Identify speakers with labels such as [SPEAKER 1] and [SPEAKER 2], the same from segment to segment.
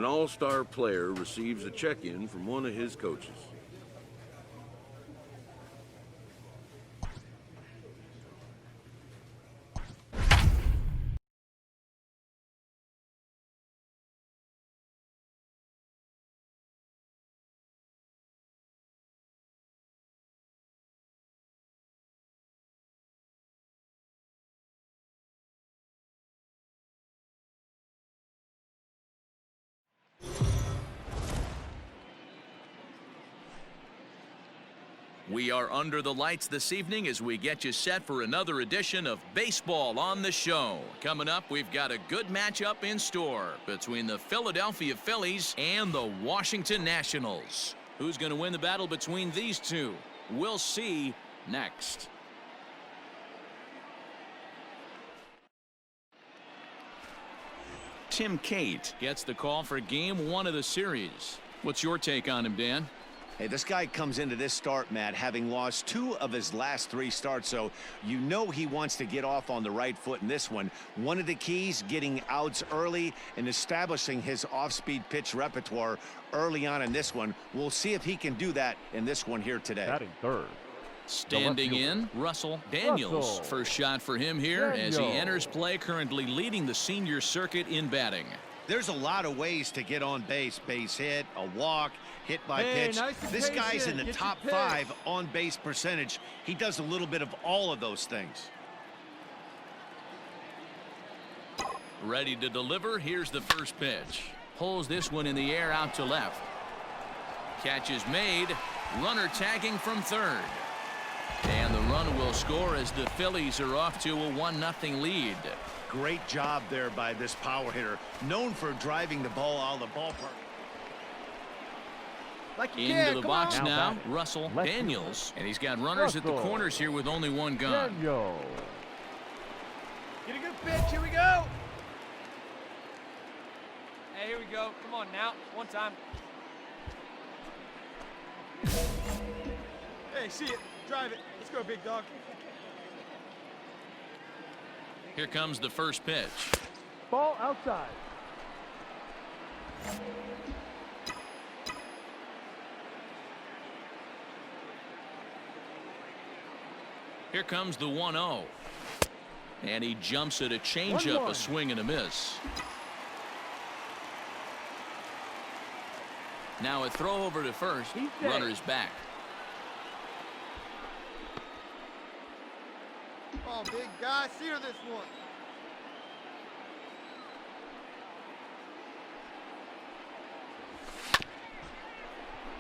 [SPEAKER 1] An all-star player receives a check-in from one of his coaches.
[SPEAKER 2] We are under the lights this evening as we get you set for another edition of Baseball on the Show. Coming up, we've got a good matchup in store between the Philadelphia Phillies and the Washington Nationals. Who's going to win the battle between these two? We'll see next. Tim Cate gets the call for Game 1 of the series. What's your take on him, Dan?
[SPEAKER 3] Hey, this guy comes into this start, Matt, having lost 2 of his last 3 starts, so you know he wants to get off on the right foot in this one. One of the keys, getting outs early and establishing his off-speed pitch repertoire early on in this one. We'll see if he can do that in this one here today.
[SPEAKER 4] Batting third.
[SPEAKER 2] Standing in, Russell Daniels. First shot for him here as he enters play, currently leading the senior circuit in batting.
[SPEAKER 3] There's a lot of ways to get on base. Base hit, a walk, hit by pitch.
[SPEAKER 4] Nice
[SPEAKER 3] this guy's in the
[SPEAKER 4] Get
[SPEAKER 3] top
[SPEAKER 4] your
[SPEAKER 3] 5 on base percentage. He does a little bit of all of those things.
[SPEAKER 2] Ready to deliver. Here's the first pitch. Pulls this one in the air out to left. Catch is made. Runner tagging from third. And the run will score as the Phillies are off to a 1-0 lead.
[SPEAKER 3] Great job there by this power hitter, known for driving the ball out of the ballpark.
[SPEAKER 2] Into the box now, Russell Daniels. And he's got runners at the corners here with only one gun.
[SPEAKER 4] Get
[SPEAKER 5] a good pitch. Here we go. Hey, here we go. Come on now. One time. Hey, see it. Drive it. Let's go, big dog.
[SPEAKER 2] Here comes the first pitch.
[SPEAKER 4] Ball outside.
[SPEAKER 2] Here comes the 1-0. And he jumps at a changeup, a swing and a miss. Now a throw over to first. Runner's back.
[SPEAKER 5] Oh, big guy. Sear this one.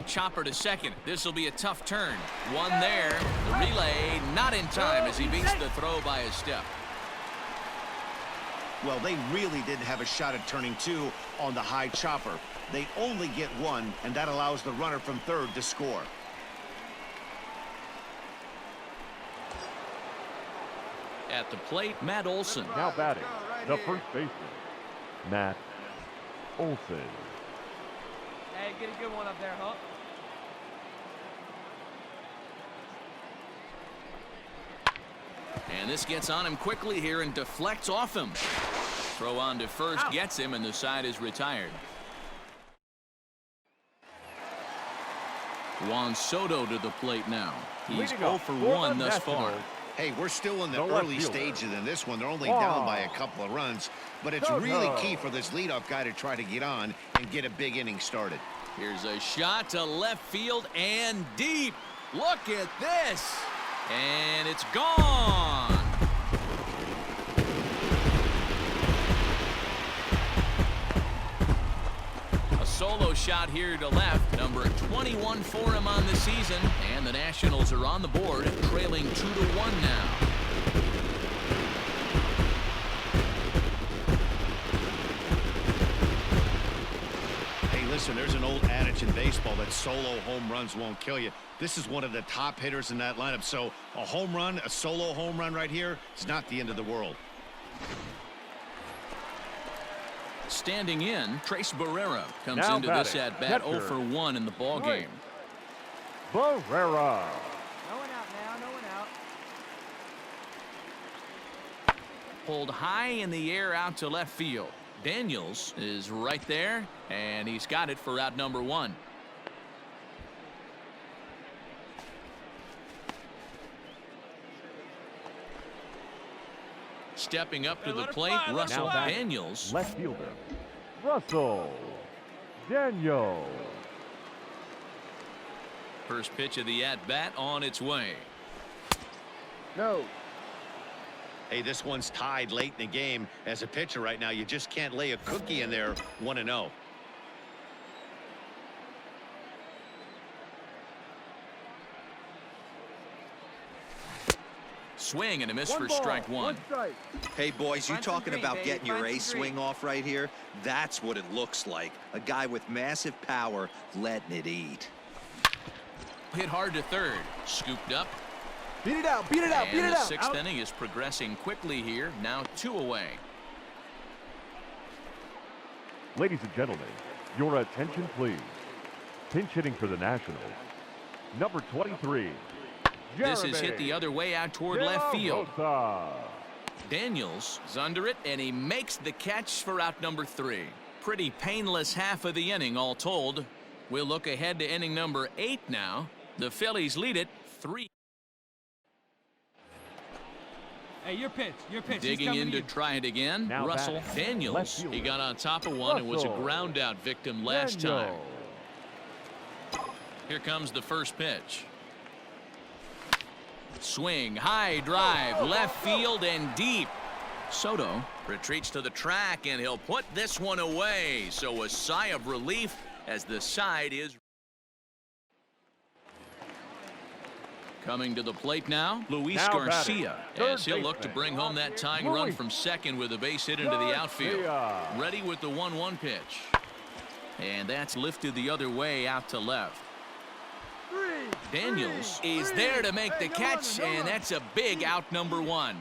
[SPEAKER 2] Chopper to second. This will be a tough turn. One there. The relay not in time as he beats the throw by a step.
[SPEAKER 3] Well, they really didn't have a shot at turning 2 on the high chopper. They only get 1, and that allows the runner from third to score.
[SPEAKER 2] At the plate, Matt Olson.
[SPEAKER 4] Now batting, the first baseman, Matt Olson.
[SPEAKER 5] Hey, get a good one up there, huh?
[SPEAKER 2] And this gets on him quickly here and deflects off him. Throw on to first gets him, and the side is retired. Juan Soto to the plate now. He's 0 for 1 thus far.
[SPEAKER 3] Hey, we're still in the early stages in this one. They're only down by a couple of runs, but it's really key for this leadoff guy to try to get on and get a big inning started.
[SPEAKER 2] Here's a shot to left field and deep. Look at this. And it's gone. A solo shot here to left. Number 21 for him on the season. And the Nationals are on the board, trailing 2-1 now.
[SPEAKER 3] Listen, there's an old adage in baseball that solo home runs won't kill you. This is one of the top hitters in that lineup. So a home run, a solo home run right here, it's not the end of the world.
[SPEAKER 2] Standing in, Trace Barrera comes
[SPEAKER 4] now
[SPEAKER 2] into this at bat 0 for 1 in the ball game.
[SPEAKER 4] Barrera.
[SPEAKER 5] No one out now, no one out.
[SPEAKER 2] Pulled high in the air out to left field. Daniels is right there, and he's got it for out number 1. Stepping up to the plate, Russell Daniels.
[SPEAKER 4] Left fielder, Russell Daniels.
[SPEAKER 2] First pitch of the at-bat on its way.
[SPEAKER 4] No.
[SPEAKER 3] Hey, this one's tied late in the game. As a pitcher right now, you just can't lay a cookie in there 1-0.
[SPEAKER 2] Swing and a miss for strike 1.
[SPEAKER 6] Hey, boys, you
[SPEAKER 5] Find some
[SPEAKER 6] talking
[SPEAKER 5] green,
[SPEAKER 6] about
[SPEAKER 5] babe.
[SPEAKER 6] getting your
[SPEAKER 5] Find some
[SPEAKER 6] ace
[SPEAKER 5] green.
[SPEAKER 6] swing off right here? That's what it looks like. A guy with massive power letting it eat.
[SPEAKER 2] Hit hard to third. Scooped up.
[SPEAKER 5] Beat it out, beat it out, beat
[SPEAKER 2] And
[SPEAKER 5] it
[SPEAKER 2] the
[SPEAKER 5] out.
[SPEAKER 2] 6th inning is progressing quickly here. Now 2 away.
[SPEAKER 4] Ladies and gentlemen, your attention please. Pinch hitting for the Nationals, number 23.
[SPEAKER 2] This is hit the other way out toward left field.
[SPEAKER 4] Rosa.
[SPEAKER 2] Daniels is under it, and he makes the catch for out number 3. Pretty painless half of the inning, all told. We'll look ahead to inning number 8 now. The Phillies lead it 3.
[SPEAKER 5] Hey, your pitch, your pitch.
[SPEAKER 2] Digging in to try it again.
[SPEAKER 4] Now
[SPEAKER 2] Russell
[SPEAKER 4] batting, left
[SPEAKER 2] Daniels.
[SPEAKER 4] fielder,
[SPEAKER 2] He got on top of one and was a
[SPEAKER 4] Russell
[SPEAKER 2] ground out victim last time.
[SPEAKER 4] Daniels.
[SPEAKER 2] Here comes the first pitch. Swing, high drive, left field and deep. Soto retreats to the track, and he'll put this one away. So a sigh of relief as the side is coming to the plate now. Luis
[SPEAKER 4] Now
[SPEAKER 2] Garcia,
[SPEAKER 4] batting,
[SPEAKER 2] as he'll
[SPEAKER 4] third
[SPEAKER 2] look to
[SPEAKER 4] baseman,
[SPEAKER 2] bring home that tying run
[SPEAKER 4] Luis
[SPEAKER 2] from second with a base hit into the outfield.
[SPEAKER 4] Garcia.
[SPEAKER 2] Ready with the 1-1 pitch. And that's lifted the other way out to left. Daniels is there to make the catch, and that's a big out number 1.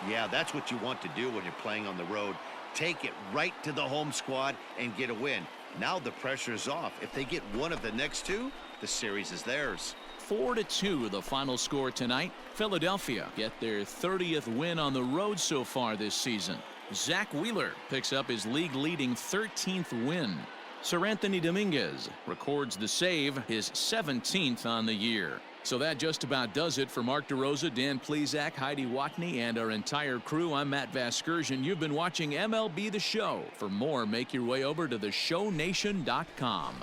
[SPEAKER 3] Yeah, that's what you want to do when you're playing on the road. Take it right to the home squad and get a win. Now the pressure is off. If they get one of the next 2, the series is theirs.
[SPEAKER 2] 4-2 the final score tonight. Philadelphia get their 30th win on the road so far this season. Zach Wheeler picks up his league-leading 13th win. Sir Anthony Dominguez records the save, his 17th on the year. So that just about does it for Mark DeRosa, Dan Plesac, Heidi Watney, and our entire crew. I'm Matt Vasgersian. You've been watching MLB The Show. For more, make your way over to theshownation.com.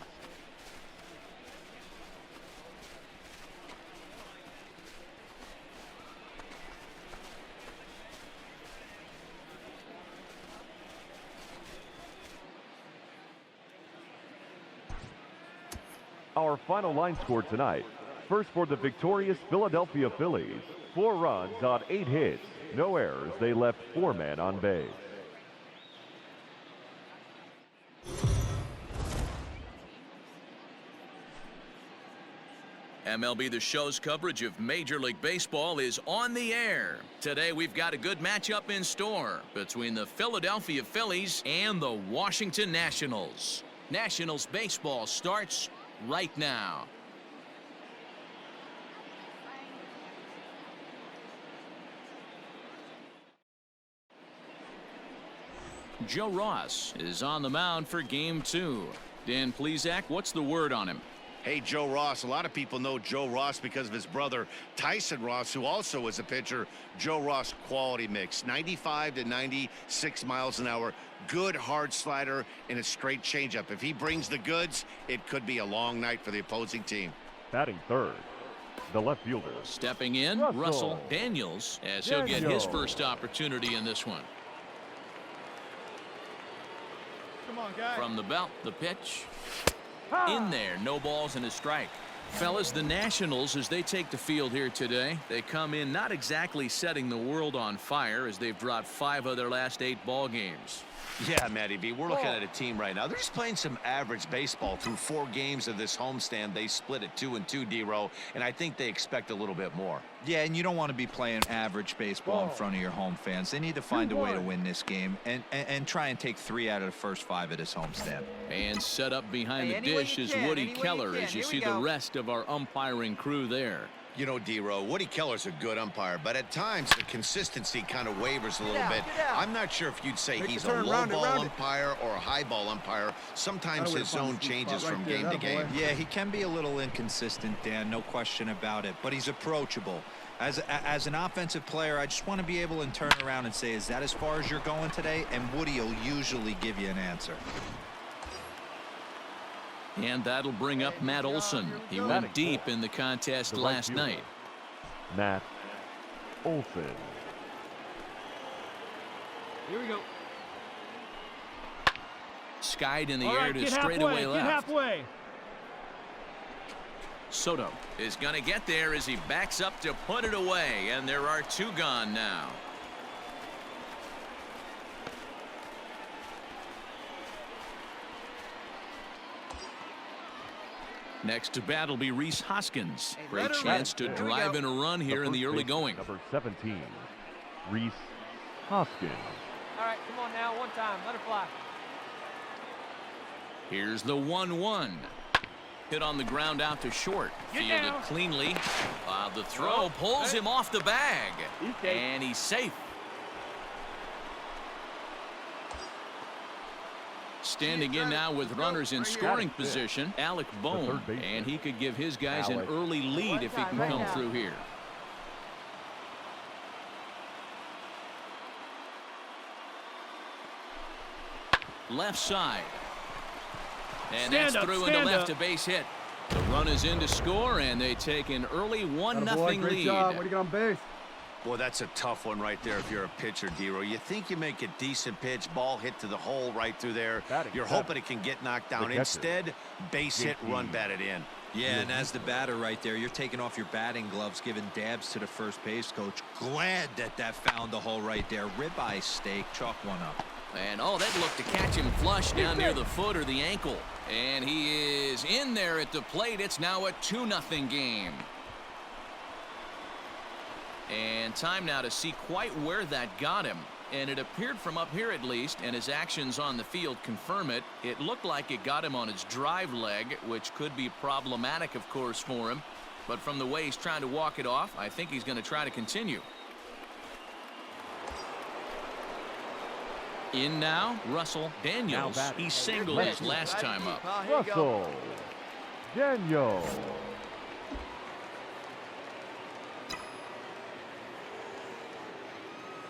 [SPEAKER 4] Our final line score tonight. First for the victorious Philadelphia Phillies. 4 runs on 8 hits. No errors. They left 4 men on base.
[SPEAKER 2] MLB The Show's coverage of Major League Baseball is on the air. Today we've got a good matchup in store between the Philadelphia Phillies and the Washington Nationals. Nationals baseball starts right now. Joe Ross is on the mound for game 2. Dan Plesac, what's the word on him?
[SPEAKER 3] Hey, Joe Ross. A lot of people know Joe Ross because of his brother Tyson Ross, who also is a pitcher. Joe Ross quality mix, 95 to 96 miles an hour. Good hard slider and a straight changeup. If he brings the goods, it could be a long night for the opposing team.
[SPEAKER 4] Batting third, the left fielder.
[SPEAKER 2] Stepping in, Russell Daniels, as he'll get his first opportunity in this one.
[SPEAKER 5] Come on, guys.
[SPEAKER 2] From the belt, the pitch. In there, no balls and a strike. Fellas, the Nationals, as they take the field here today, they come in not exactly setting the world on fire as they've dropped 5 of their last 8 ball games.
[SPEAKER 3] Yeah, Matty B, we're looking at a team right now. They're just playing some average baseball through 4 games of this homestand. They split at 2-2, D-Row, and I think they expect a little bit more.
[SPEAKER 6] Yeah, and you don't want to be playing average baseball in front of your home fans. They need to find a way to win this game and try and take 3 out of the first 5 of this homestand.
[SPEAKER 2] And set up behind
[SPEAKER 5] Hey,
[SPEAKER 2] the
[SPEAKER 5] any way
[SPEAKER 2] dish
[SPEAKER 5] you
[SPEAKER 2] is
[SPEAKER 5] can,
[SPEAKER 2] Woody
[SPEAKER 5] any way you
[SPEAKER 2] Keller
[SPEAKER 5] can.
[SPEAKER 2] as you
[SPEAKER 5] Here we
[SPEAKER 2] see the
[SPEAKER 5] go.
[SPEAKER 2] rest of our umpiring crew there.
[SPEAKER 3] You know, D-Row, Woody Keller's a good umpire, but at times the consistency kind of wavers a little bit. I'm not sure if you'd say he's a low ball umpire or a high ball umpire. Sometimes his zone changes from game to game.
[SPEAKER 6] Yeah, he can be a little inconsistent, Dan, no question about it, but he's approachable. As an offensive player, I just want to be able to turn around and say, is that as far as you're going today? And Woody will usually give you an answer.
[SPEAKER 2] And that'll bring up Matt Olson. He went deep in the contest last night.
[SPEAKER 4] Matt Olson.
[SPEAKER 5] Here we go.
[SPEAKER 2] Skied in the air to straightaway left.
[SPEAKER 5] Get halfway.
[SPEAKER 2] Soto is going to get there as he backs up to put it away, and there are 2 gone now. Next to bat will be Rhys Hoskins. Great chance to drive in a run here in the early going.
[SPEAKER 4] Number 17, Rhys Hoskins.
[SPEAKER 5] All right, come on now, one time, let her fly.
[SPEAKER 2] Here's the 1-1. Hit on the ground out to short. Fielded cleanly. The throw pulls him off the bag. And he's safe. Standing in now with runners in scoring position, Alec Bohm, and he could give his guys an early lead if he can come through here. Left side. And that's through into left, a base hit. The run is in to score, and they take an early 1-0 lead.
[SPEAKER 7] Job. Way to get on base.
[SPEAKER 3] Boy, that's a tough one right there if you're a pitcher, D-Row. You think you make a decent pitch, ball hit to the hole right through there. You're hoping it can get knocked down. Instead, base hit, run batted in.
[SPEAKER 6] Yeah, and as the batter right there, you're taking off your batting gloves, giving dabs to the first base coach. Glad that found the hole right there. Ribeye steak, chalk one up.
[SPEAKER 2] And that looked to catch him flush down near the foot or the ankle. And he is in there at the plate. It's now a 2-0 game. And time now to see quite where that got him. And it appeared from up here at least, and his actions on the field confirm it. It looked like it got him on his drive leg, which could be problematic, of course, for him. But from the way he's trying to walk it off, I think he's going to try to continue. In now, Russell Daniels. He singled his last time up.
[SPEAKER 4] Russell Daniels.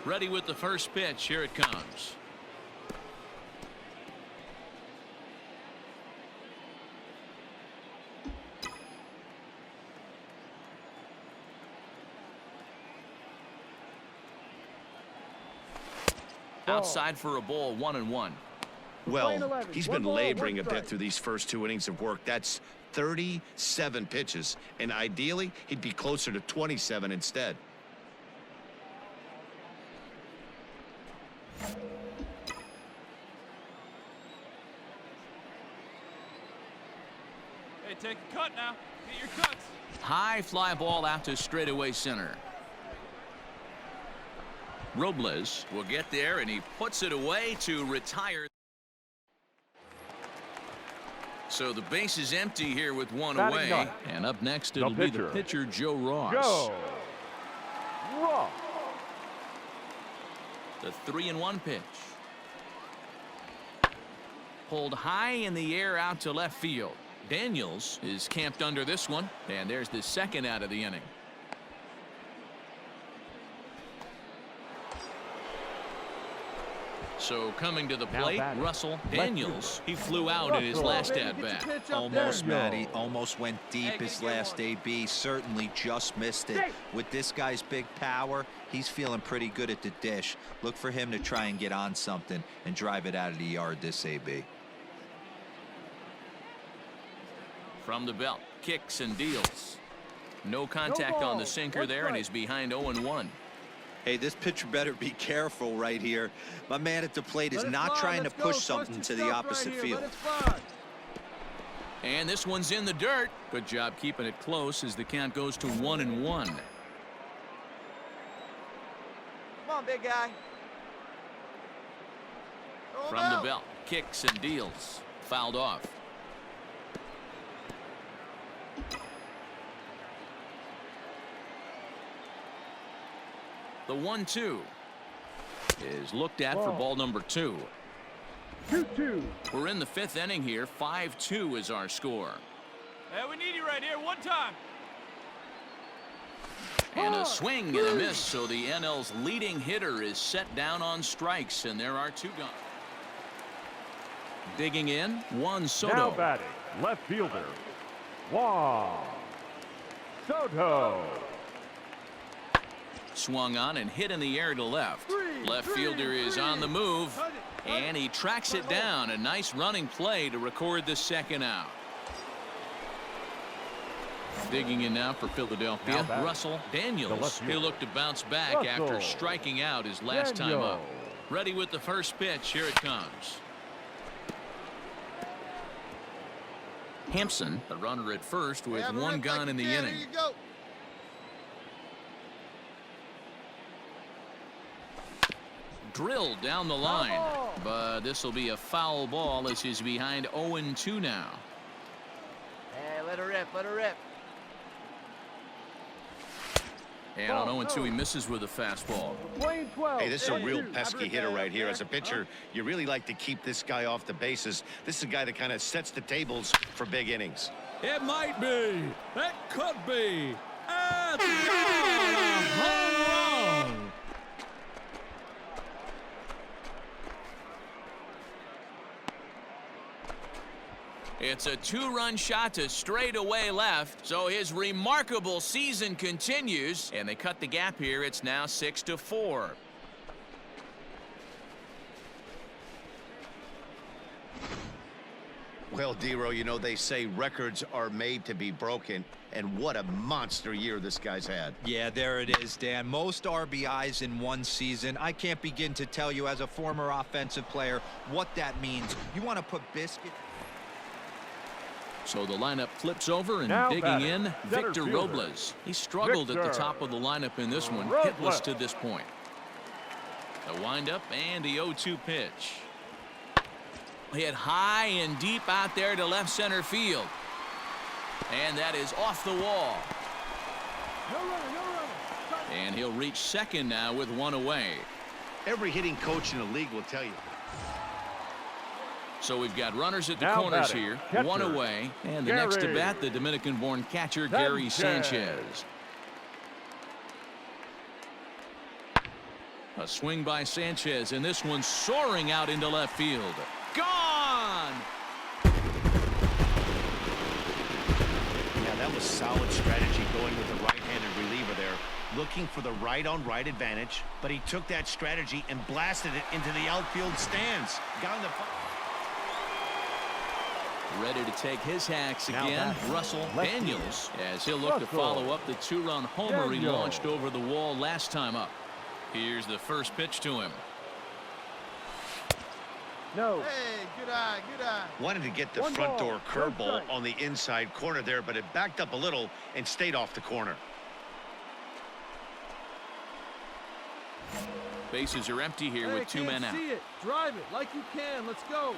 [SPEAKER 2] Ready with the first pitch. Here it comes. Outside for a ball, 1-1.
[SPEAKER 3] Well, he's been laboring a bit through these first 2 innings of work. That's 37 pitches, and ideally he'd be closer to 27 instead.
[SPEAKER 5] Hey, take a cut now. Get your cuts.
[SPEAKER 2] High fly ball out to straightaway center. Robles will get there, and he puts it away to retire. So the base is empty here with one away. And up next, it'll be the pitcher, Joe Ross.
[SPEAKER 4] Joe Ross.
[SPEAKER 2] The 3-1 pitch. Pulled high in the air out to left field. Daniels is camped under this one, and there's the second out of the inning. So coming to the plate, Russell Daniels. He flew out in his last at-bat.
[SPEAKER 6] Almost, Matty. Almost went deep his last AB. Certainly just missed it. With this guy's big power, he's feeling pretty good at the dish. Look for him to try and get on something and drive it out of the yard this AB.
[SPEAKER 2] From the belt, kicks and deals. No contact on the sinker there, and he's behind 0-1.
[SPEAKER 6] Hey, this pitcher better be careful right here. My man at the plate is not trying to push something to the opposite field.
[SPEAKER 2] And this one's in the dirt. Good job keeping it close as the count goes to 1-1.
[SPEAKER 5] Come on, big guy.
[SPEAKER 2] From the belt, kicks and deals. Fouled off. The 1-2 is looked at for ball number 2.
[SPEAKER 4] 2-2.
[SPEAKER 2] We're in the 5th inning here. 5-2 is our score.
[SPEAKER 5] Hey, we need you right here. One time.
[SPEAKER 2] And a swing and a miss, so the NL's leading hitter is set down on strikes, and there are 2 gone. Digging in, Juan Soto.
[SPEAKER 4] Now batting, left fielder, Juan Soto.
[SPEAKER 2] Swung on and hit in the air to left. Left fielder is on the move, and he tracks it down. A nice running play to record the 2nd out. Digging in now for Philadelphia, Russell Daniels. He'll look to bounce back after striking out his last time up. Ready with the first pitch. Here it comes. Hampson, the runner at first with 1 gone in the inning. Drilled down the line, but this will be a foul ball as he's behind 0-2 now.
[SPEAKER 5] Hey, let her rip. Let her rip.
[SPEAKER 2] And on 0-2, he misses with a fastball.
[SPEAKER 3] Hey, this is a real pesky hitter right here. As a pitcher, you really like to keep this guy off the bases. This is a guy that kind of sets the tables for big innings.
[SPEAKER 7] It might be. It could be. It's a home run.
[SPEAKER 2] It's a 2-run shot to straightaway left, so his remarkable season continues, and they cut the gap here. It's now 6-4.
[SPEAKER 3] Well, Dero, you know, they say records are made to be broken, and what a monster year this guy's had.
[SPEAKER 6] Yeah, there it is, Dan. Most RBIs in one season. I can't begin to tell you as a former offensive player what that means. You want to put biscuit.
[SPEAKER 2] So the lineup flips over, and
[SPEAKER 4] Now
[SPEAKER 2] digging
[SPEAKER 4] batting,
[SPEAKER 2] in,
[SPEAKER 4] center
[SPEAKER 2] Victor
[SPEAKER 4] fielder.
[SPEAKER 2] Robles. He struggled at the
[SPEAKER 4] Victor
[SPEAKER 2] top of the lineup in this one,
[SPEAKER 4] Robles.
[SPEAKER 2] hitless to this point. The windup and the 0-2 pitch. Hit high and deep out there to left center field. And that is off the wall. And he'll reach second now with 1 away.
[SPEAKER 3] Every hitting coach in the league will tell you.
[SPEAKER 2] So we've got runners at the
[SPEAKER 4] Now
[SPEAKER 2] corners
[SPEAKER 4] batting,
[SPEAKER 2] here,
[SPEAKER 4] catcher,
[SPEAKER 2] 1 away, and the next to
[SPEAKER 4] Gary
[SPEAKER 2] bat, the Dominican-born catcher Gary Sanchez. A swing by Sanchez, and this one soaring out into left field. Gone!
[SPEAKER 3] Yeah, that was solid strategy going with the right-handed reliever there, looking for the right-on-right advantage, but he took that strategy and blasted it into the outfield stands. Got in the...
[SPEAKER 2] Ready to take his hacks
[SPEAKER 3] Now
[SPEAKER 2] again,
[SPEAKER 3] back.
[SPEAKER 2] Russell
[SPEAKER 4] Left
[SPEAKER 2] Daniels, as he'll look to
[SPEAKER 4] Russell.
[SPEAKER 2] follow up the 2-run homer he
[SPEAKER 4] Daniels.
[SPEAKER 2] launched over the wall last time up. Here's the first pitch to him.
[SPEAKER 4] No.
[SPEAKER 5] Hey, good eye, good eye.
[SPEAKER 3] Wanted to get the
[SPEAKER 4] One
[SPEAKER 3] front
[SPEAKER 4] ball,
[SPEAKER 3] door
[SPEAKER 4] no
[SPEAKER 3] curveball
[SPEAKER 4] strike.
[SPEAKER 3] on the inside corner there, but it backed up a little and stayed off the corner.
[SPEAKER 2] Bases are empty here with 2 men out.
[SPEAKER 7] See it. Drive it like you can. Let's go.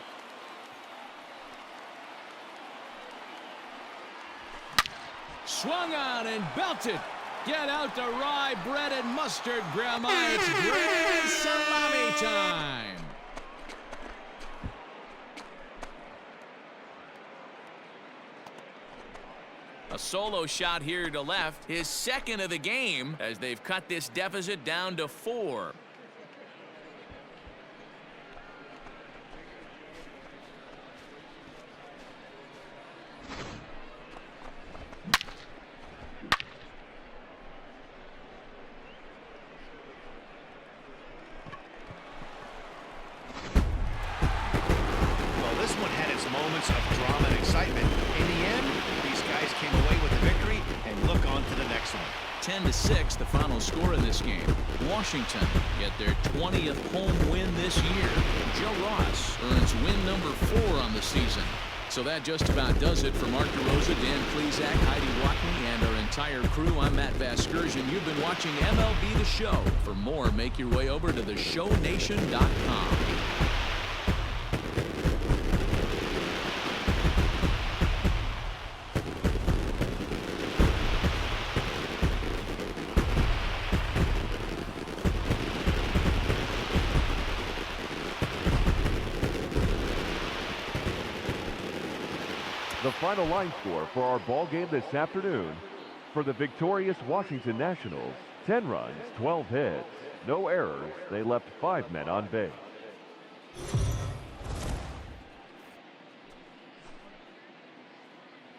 [SPEAKER 7] Swung on and belted. Get out the rye bread and mustard, Grandma. It's grand salami time.
[SPEAKER 2] A solo shot here to left, his second of the game, as they've cut this deficit down to 4.
[SPEAKER 3] Well, this one had its moments of drama and excitement. In the end, these guys came away with the victory and look on to the next one.
[SPEAKER 2] 10-6, the final score in this game. Washington get their 20th home win this year. Joe Ross earns win number 4 on the season. So that just about does it for Mark DeRosa, Dan Plesac, Heidi Watney, and our entire crew. I'm Matt Vasgersian. You've been watching MLB The Show. For more, make your way over to theshownation.com.
[SPEAKER 4] The final line score for our ball game this afternoon: for the victorious Washington Nationals, 10 runs, 12 hits, no errors. They left 5 men on base.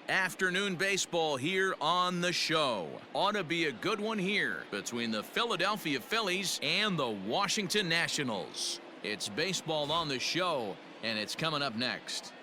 [SPEAKER 2] Afternoon baseball here on the show. Ought to be a good one here between the Philadelphia Phillies and the Washington Nationals. It's baseball on the show, and it's coming up next.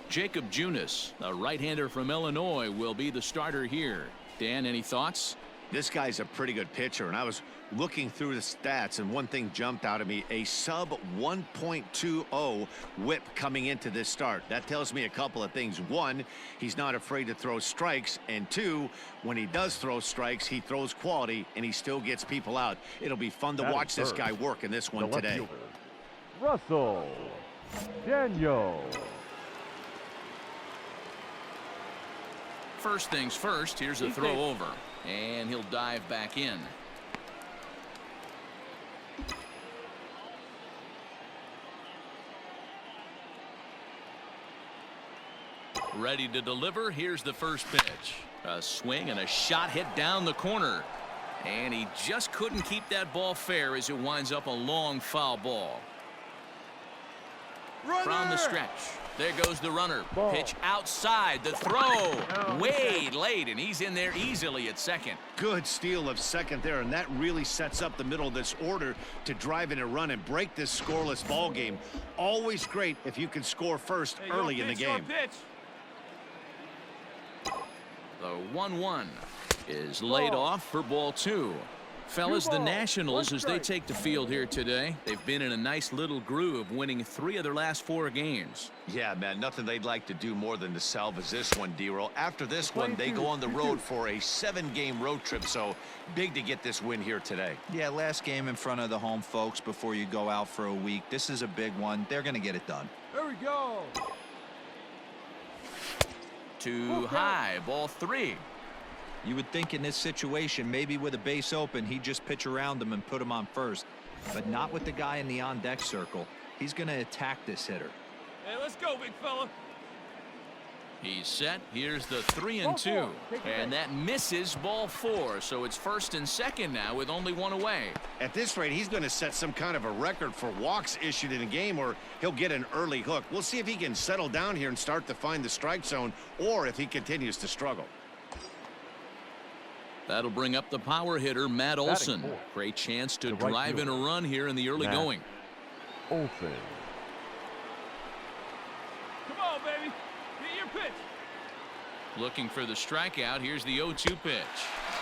[SPEAKER 2] Jacob Junis, a right-hander from Illinois, will be the starter here. Dan, any thoughts?
[SPEAKER 3] This guy's a pretty good pitcher, and I was looking through the stats, and one thing jumped out at me: a sub 1.20 whip coming into this start. That tells me a couple of things. One, he's not afraid to throw strikes, and two, when he does throw strikes, he throws quality, and he still gets people out. It'll be fun to watch this guy work in this one today.
[SPEAKER 4] Russell Daniel.
[SPEAKER 2] First things first, here's a throw over, and he'll dive back in. Ready to deliver. Here's the first pitch. A swing and a shot hit down the corner, and he just couldn't keep that ball fair as it winds up a long foul ball. Runner! From the stretch, there goes the runner. Ball. Pitch outside, the throw way late, and he's in there easily at second.
[SPEAKER 3] Good steal of second there, and that really sets up the middle of this order to drive in a run and break this scoreless ball game. Always great if you can score first early in the game.
[SPEAKER 2] The 1-1 is laid off for ball 2. Fellas, the Nationals, as they take the field here today, they've been in a nice little groove, winning 3 of their last 4 games.
[SPEAKER 3] Yeah, man, nothing they'd like to do more than to salvage this one, D-Roll. After this one, they go on the road for a 7-game road trip, so big to get this win here today.
[SPEAKER 6] Yeah, last game in front of the home folks before you go out for a week. This is a big one. They're going to get it done.
[SPEAKER 5] There we go.
[SPEAKER 2] Too high, ball 3.
[SPEAKER 6] You would think in this situation, maybe with a base open, he'd just pitch around him and put him on first. But not with the guy in the on-deck circle. He's going to attack this hitter.
[SPEAKER 5] Hey, let's go, big fella.
[SPEAKER 2] He's set. Here's the 3-2. And that misses ball 4. So it's first and second now with only 1 away.
[SPEAKER 3] At this rate, he's going to set some kind of a record for walks issued in a game, or he'll get an early hook. We'll see if he can settle down here and start to find the strike zone, or if he continues to struggle.
[SPEAKER 2] That'll bring up the power hitter, Matt Olson. Great chance to drive in a run here in the early going.
[SPEAKER 4] Olson.
[SPEAKER 5] Come on, baby. Get your pitch.
[SPEAKER 2] Looking for the strikeout. Here's the 0-2 pitch.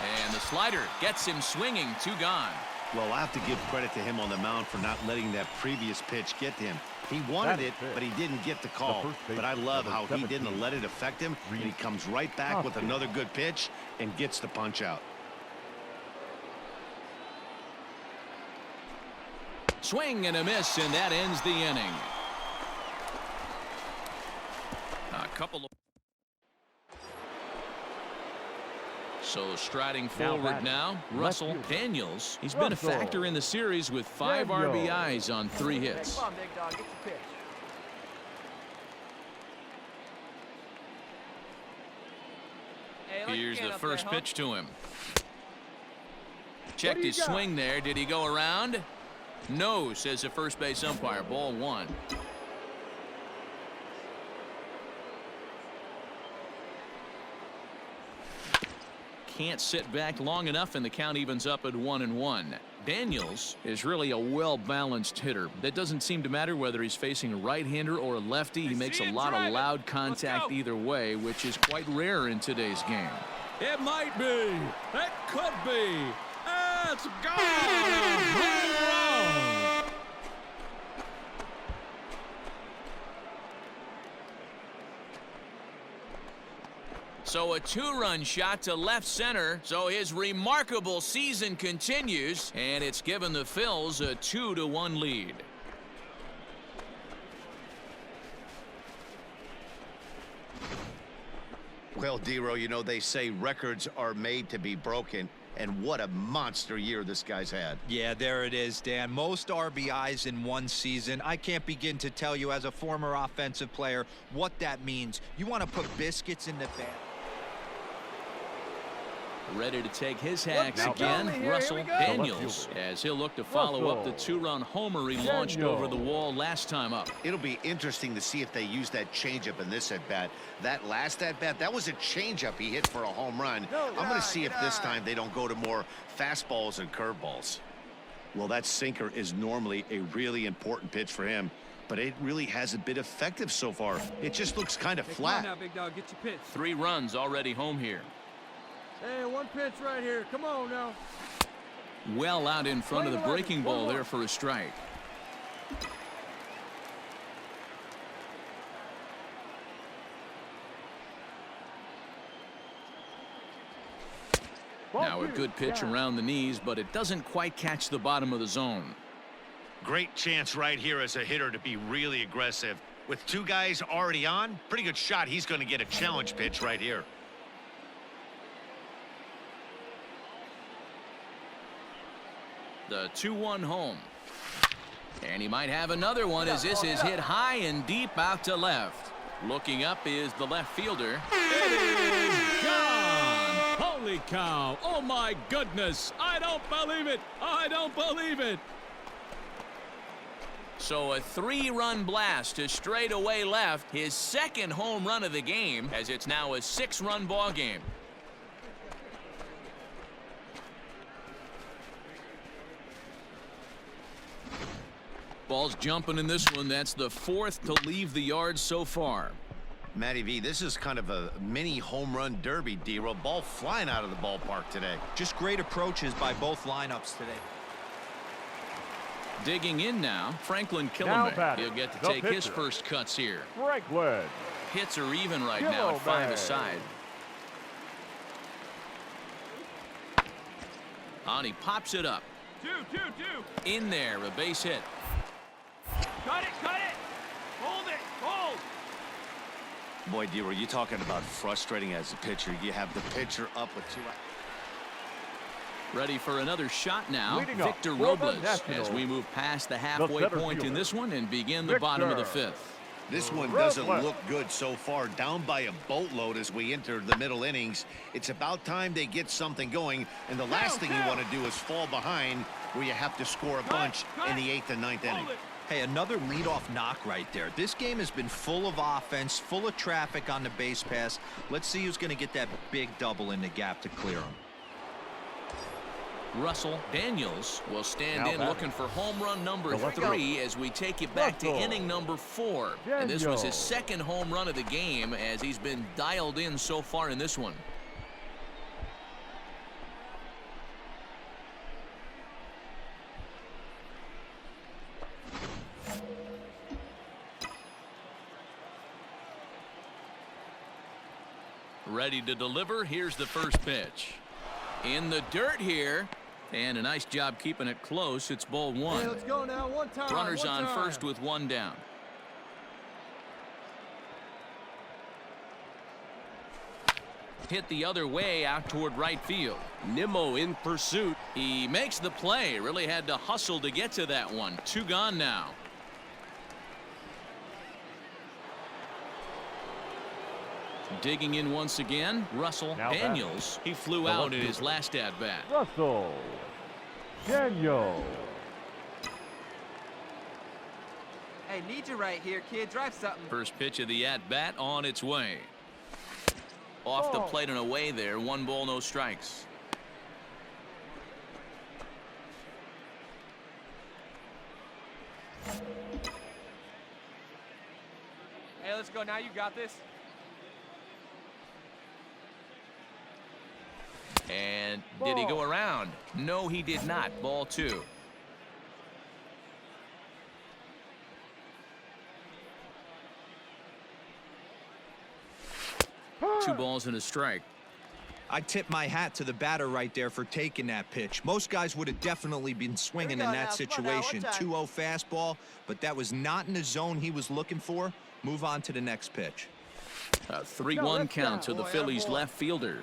[SPEAKER 2] And the slider gets him swinging. 2 gone.
[SPEAKER 3] Well, I have to give credit to him on the mound for not letting that previous pitch get to him. He wanted it, but he didn't get the call. But I love how he didn't let it affect him, and he comes right back with another good pitch and gets the punch out.
[SPEAKER 2] Swing and a miss, and that ends the inning. A couple of... So striding forward now, Russell Daniels. He's been a factor in the series with 5 RBIs on 3 hits.
[SPEAKER 5] Come on, big dog. Get your pitch. Hey,
[SPEAKER 2] here's the first pitch to him. Checked his swing there. Did he go around? No, says the first base umpire. Ball 1. Can't sit back long enough, and the count evens up at 1-1. Daniels is really a well-balanced hitter. That doesn't seem to matter whether he's facing a right-hander or a lefty. He makes a lot of loud contact either way, which is quite rare in today's game.
[SPEAKER 7] It might be. It could be. It's gone. Home run.
[SPEAKER 2] So a 2-run shot to left center. So his remarkable season continues, and it's given the Phils a 2-1 lead.
[SPEAKER 3] Well, Dero, you know, they say records are made to be broken. And what a monster year this guy's had.
[SPEAKER 6] Yeah, there it is, Dan. Most RBIs in one season. I can't begin to tell you as a former offensive player what that means. You want to put biscuits in the bag.
[SPEAKER 2] Ready to take his hacks
[SPEAKER 5] Now
[SPEAKER 2] again,
[SPEAKER 5] here,
[SPEAKER 2] Russell
[SPEAKER 5] here we go.
[SPEAKER 2] Daniels, as he'll look to follow up the two-run homer he launched
[SPEAKER 4] Daniels.
[SPEAKER 2] over the wall last time up.
[SPEAKER 3] It'll be interesting to see if they use that changeup in this at-bat. That last at-bat, that was a changeup he hit for a home run. I'm going to see if this time they don't go to more fastballs and curveballs. Well, that sinker is normally a really important pitch for him, but it really hasn't been effective so far. It just looks kind of
[SPEAKER 5] Hey, come on
[SPEAKER 3] flat.
[SPEAKER 5] now, big dog. Get your pitch.
[SPEAKER 2] 3 runs already home here.
[SPEAKER 5] Hey, one pitch right here. Come on now.
[SPEAKER 2] Well out in front of the
[SPEAKER 5] One more,
[SPEAKER 2] breaking
[SPEAKER 5] one
[SPEAKER 2] ball
[SPEAKER 5] more.
[SPEAKER 2] there for a strike. Now a good pitch around the knees, but it doesn't quite catch the bottom of the zone.
[SPEAKER 3] Great chance right here as a hitter to be really aggressive. With 2 guys already on, pretty good shot. He's going to get a challenge pitch right here.
[SPEAKER 2] The 2-1 home. And he might have another one as this is hit high and deep out to left. Looking up is the left fielder.
[SPEAKER 7] It is gone. Holy cow. Oh, my goodness. I don't believe it. I don't believe it.
[SPEAKER 2] So a 3-run blast to straightaway left, his second home run of the game, as it's now a 6-run ball game. Ball's jumping in this one. That's the 4th to leave the yard so far.
[SPEAKER 3] Matty V, this is kind of a mini home run derby, Dero. Ball flying out of the ballpark today.
[SPEAKER 6] Just great approaches by both lineups today.
[SPEAKER 2] Digging in now, Franklin
[SPEAKER 4] Now
[SPEAKER 2] Killenbeck.
[SPEAKER 4] batting,
[SPEAKER 2] He'll get to
[SPEAKER 4] the
[SPEAKER 2] take his
[SPEAKER 4] pitcher.
[SPEAKER 2] first cuts here.
[SPEAKER 4] Franklin.
[SPEAKER 2] Hits are even right now at 5
[SPEAKER 4] Killenbeck.
[SPEAKER 2] aside. On, he pops it up.
[SPEAKER 5] 2-2-2.
[SPEAKER 2] In there, a base hit.
[SPEAKER 5] Cut it. Cut it. Hold it. Hold.
[SPEAKER 3] Boy, Dero, you're talking about frustrating as a pitcher. You have the pitcher up with 2 outs.
[SPEAKER 2] Ready for another shot now.
[SPEAKER 4] Leading up
[SPEAKER 2] Victor
[SPEAKER 4] for the
[SPEAKER 2] Robles
[SPEAKER 4] Nationals,
[SPEAKER 2] as we move past the halfway
[SPEAKER 4] center
[SPEAKER 2] point in
[SPEAKER 4] fielder,
[SPEAKER 2] this one and begin the bottom of the
[SPEAKER 4] Victor.
[SPEAKER 2] 5th.
[SPEAKER 3] This one
[SPEAKER 4] Robles.
[SPEAKER 3] doesn't look good so far. Down by a boatload as we enter the middle innings. It's about time they get something going. And the last thing you want to do is fall behind where you have to score a bunch in the 8th and 9th inning.
[SPEAKER 5] Hold it.
[SPEAKER 6] Hey, another leadoff knock right there. This game has been full of offense, full of traffic on the base pass. Let's see who's going to get that big double in the gap to clear him.
[SPEAKER 2] Russell Daniels will stand
[SPEAKER 4] Now
[SPEAKER 2] in
[SPEAKER 4] batting.
[SPEAKER 2] looking for home run number
[SPEAKER 4] The left
[SPEAKER 2] 3 as we take you back to
[SPEAKER 4] Russell
[SPEAKER 2] inning number 4. And this was his
[SPEAKER 4] Daniels.
[SPEAKER 2] 2nd home run of the game as he's been dialed in so far in this one. Ready to deliver. Here's the first pitch. In the dirt here. And a nice job keeping it close. It's ball 1.
[SPEAKER 5] Hey, let's go now. One time.
[SPEAKER 2] Runners
[SPEAKER 5] one
[SPEAKER 2] on
[SPEAKER 5] time.
[SPEAKER 2] first with 1 down. Hit the other way out toward right field.
[SPEAKER 7] Nimmo in pursuit.
[SPEAKER 2] He makes the play. Really had to hustle to get to that one. 2 gone now. Digging in once again, Russell
[SPEAKER 4] Now
[SPEAKER 2] Daniels. He flew
[SPEAKER 4] The
[SPEAKER 2] out
[SPEAKER 4] left
[SPEAKER 2] in his
[SPEAKER 4] fielder.
[SPEAKER 2] last at-bat.
[SPEAKER 4] Russell Daniels.
[SPEAKER 5] Hey, need you right here, kid. Drive something.
[SPEAKER 2] First pitch of the at-bat on its way. Off the
[SPEAKER 4] Ball.
[SPEAKER 2] plate and away there. 1 ball, no strikes.
[SPEAKER 5] Hey, let's go now. You got this.
[SPEAKER 2] And did he go around? No, he did not. Ball 2. Two balls and a strike.
[SPEAKER 6] I tip my hat to the batter right there for taking that pitch. Most guys would have definitely been swinging in that situation. 2-0 fastball, but that was not in the zone he was looking for. Move on to the next pitch.
[SPEAKER 2] A 3-1 count to the Phillies left fielder.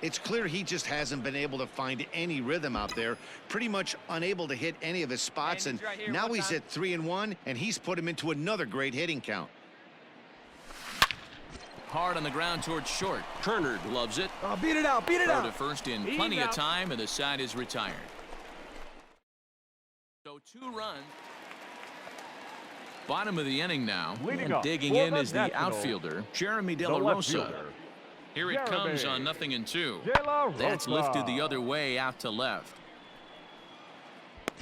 [SPEAKER 3] It's clear he just hasn't been able to find any rhythm out there, pretty much unable to hit any of his spots, and
[SPEAKER 5] right here,
[SPEAKER 3] now
[SPEAKER 5] one
[SPEAKER 3] he's
[SPEAKER 5] time.
[SPEAKER 3] at 3-1, and he's put him into another great hitting count.
[SPEAKER 2] Hard on the ground towards short. Turner gloves it.
[SPEAKER 5] Oh, beat it out, beat it
[SPEAKER 2] Throw
[SPEAKER 5] out.
[SPEAKER 2] to first in
[SPEAKER 5] He's
[SPEAKER 2] plenty of
[SPEAKER 5] out.
[SPEAKER 2] time, and the side is retired. So 2 runs. Bottom of the inning now.
[SPEAKER 4] Leading
[SPEAKER 2] And
[SPEAKER 4] up
[SPEAKER 2] digging
[SPEAKER 4] for
[SPEAKER 2] in
[SPEAKER 4] the
[SPEAKER 2] is the
[SPEAKER 4] Nationals,
[SPEAKER 2] outfielder, Jeremy De
[SPEAKER 4] the
[SPEAKER 2] La
[SPEAKER 4] left
[SPEAKER 2] Rosa.
[SPEAKER 4] fielder,
[SPEAKER 2] Here it comes
[SPEAKER 4] Jeremy
[SPEAKER 2] on 0-2.
[SPEAKER 4] De La
[SPEAKER 2] That's
[SPEAKER 4] Rosa.
[SPEAKER 2] lifted the other way out to left.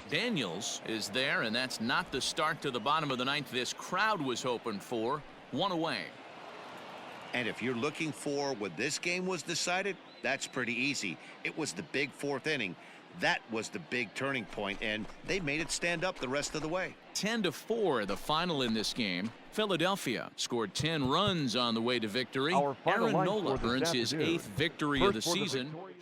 [SPEAKER 2] Daniels is there, and that's not the start to the bottom of the ninth this crowd was hoping for. 1 away.
[SPEAKER 3] And if you're looking for when this game was decided, that's pretty easy. It was the big 4th inning. That was the big turning point, and they made it stand up the rest of the way.
[SPEAKER 2] 10-4 the final in this game. Philadelphia scored 10 runs on the way to victory.
[SPEAKER 4] Our final
[SPEAKER 2] Aaron
[SPEAKER 4] line
[SPEAKER 2] Nola
[SPEAKER 4] score this
[SPEAKER 2] earns his
[SPEAKER 4] afternoon.
[SPEAKER 2] 8th victory
[SPEAKER 4] First
[SPEAKER 2] of the
[SPEAKER 4] for
[SPEAKER 2] season.
[SPEAKER 4] Victoria-